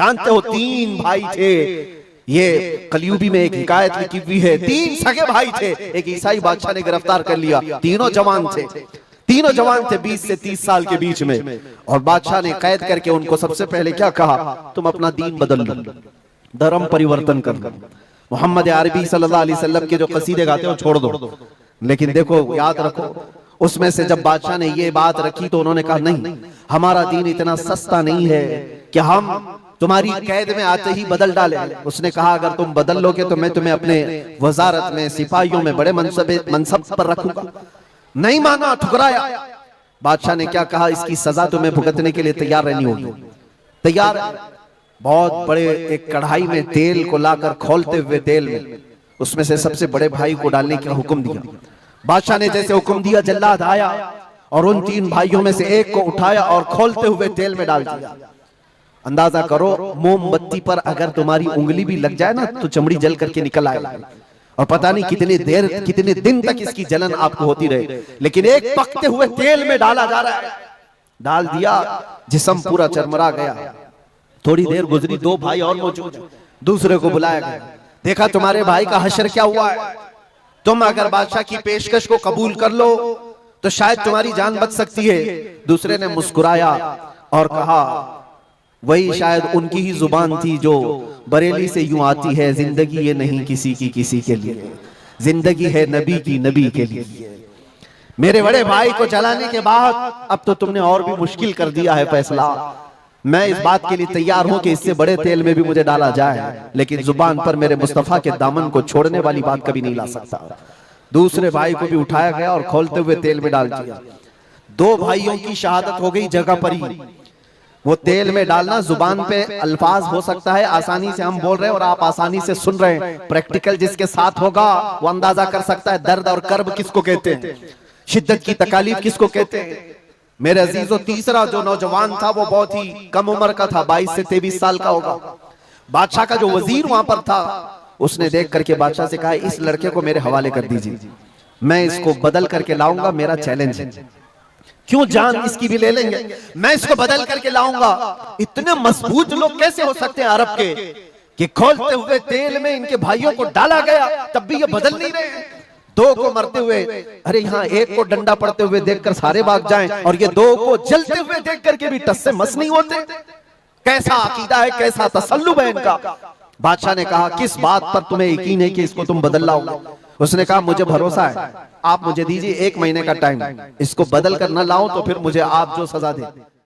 जानते हो 3 भाई थे। ये कलयुगी में एक हिकायत लिखी हुई है, 3 सगे भाई थे। एक ईसाई बादशाह ने गिरफ्तार कर लिया। तीनों जवान थे, 20 से 30 साल के बीच में। और बादशाह ने कैद करके उनको सबसे पहले क्या कहा, तुम अपना दीन बदल लो, धर्म परिवर्तन कर लो। मोहम्मद अरबी सल्लल्लाहु अलैहि वसल्लम के जो कसीदे गाते हो छोड़ दो। लेकिन देखो, याद रखो, उसमें से जब बादशाह ने ये बात रखी तो उन्होंने कहा, नहीं, हमारा दीन इतना सस्ता नहीं है कि हम तुम्हारी कैद में आते ही बदल डाले। उसने कहा, अगर तुम बदल लोगे तो मैं तुम्हें अपने वजारत में, सिपाहियों में बड़े मनसब पर रखूंगा। नहीं माना, ठुकराया। बादशाह ने क्या कहा, इसकी सजा तुम्हें भुगतने के लिए तैयार रहनी होगी। तैयार। बहुत बड़े एक कढ़ाई में तेल को लाकर खोलते हुए तेल में उसमें से सबसे बड़े भाई को डालने का हुक्म दिया। बादशाह ने जैसे हुक्म दिया, जल्लाद आया और उन 3 भाइयों में से एक को उठाया और खोलते हुए तेल में डाल दिया। अंदाजा करो, मोमबत्ती पर अगर तुम्हारी उंगली भी लग जाए ना तो चमड़ी जल करके निकल आएगा। और पता नहीं कितने दिन तक इसकी जलन आपको होती रहे। लेकिन एक पकते हुए तेल में डाला जा रहा है। डाल दिया, जिस्म पूरा चरमरा गया। थोड़ी देर गुजरी, 2 भाई और मौजूद। दूसरे को बुलाया गया, देखा तुम्हारे भाई का हश्र क्या हुआ है, तुम अगर बादशाह की पेशकश को कबूल कर लो तो शायद तुम्हारी जान बच सकती है। दूसरे ने मुस्कुराया और कहा, वही शायद उनकी ही जुबान थी जो बरेली से यूं आती है, जिंदगी ये नहीं किसी की किसी के लिए, जिंदगी है नबी की नबी के लिए। मेरे बड़े भाई को जलाने के बाद अब तो तुमने और भी मुश्किल कर दिया है फैसला। मैं इस बात के लिए तैयार हूं कि इससे बड़े तेल में भी मुझे डाला जाए, लेकिन जुबान पर मेरे मुस्तफा के दामन को छोड़ने वाली बात कभी नहीं ला सकता। दूसरे भाई को भी उठाया गया और खोलते हुए तेल में डाल दिया। 2 भाइयों की शहादत हो गई जगह पर ही। वो तेल में डालना जुबान पे अल्फाज हो सकता है, आसानी से हम बोल रहे हैं और आप आसानी से सुन रहे हैं। प्रैक्टिकल जिसके साथ होगा वो अंदाजा कर सकता है दर्द और कर्ब किसको कहते हैं, शिद्दत की तकालीफ किसको कहते हैं। मेरे अजीजों, तीसरा जो नौजवान था वो बहुत ही कम उम्र का था, 22 से 23 साल का होगा। बादशाह का जो वजीर वहां पर था, उसने देख करके बादशाह से कहा, इस लड़के को मेरे हवाले कर दीजिए, मैं इसको बदल करके लाऊंगा, मेरा चैलेंज है। क्यों, जान इसकी भी ले लेंगे, मैं इसको बदल करके लाऊंगा। इतने मजबूत लोग कैसे हो सकते हैं अरब के कि खोलते हुए तेल में इनके भाइयों को डाला गया तब भी ये बदल नहीं रहे। 2 को मरते हुए, अरे यहाँ 1 को डंडा पड़ते हुए देखकर सारे भाग जाएं, और ये 2 को जलते हुए देख करके भी टस से मस नहीं होते। कैसा अकीदा है, कैसा तसल्लुब है इनका। बादशाह ने कहा, किस बात पर तुम्हें यकीन है कि इसको तुम बदल लाओगे। उसने कहा, मुझे भरोसा है, आप मुझे दीजिए 1 महीने का टाइम, इसको बदल कर न लाओ तो फिर मुझे आप जो सजा दे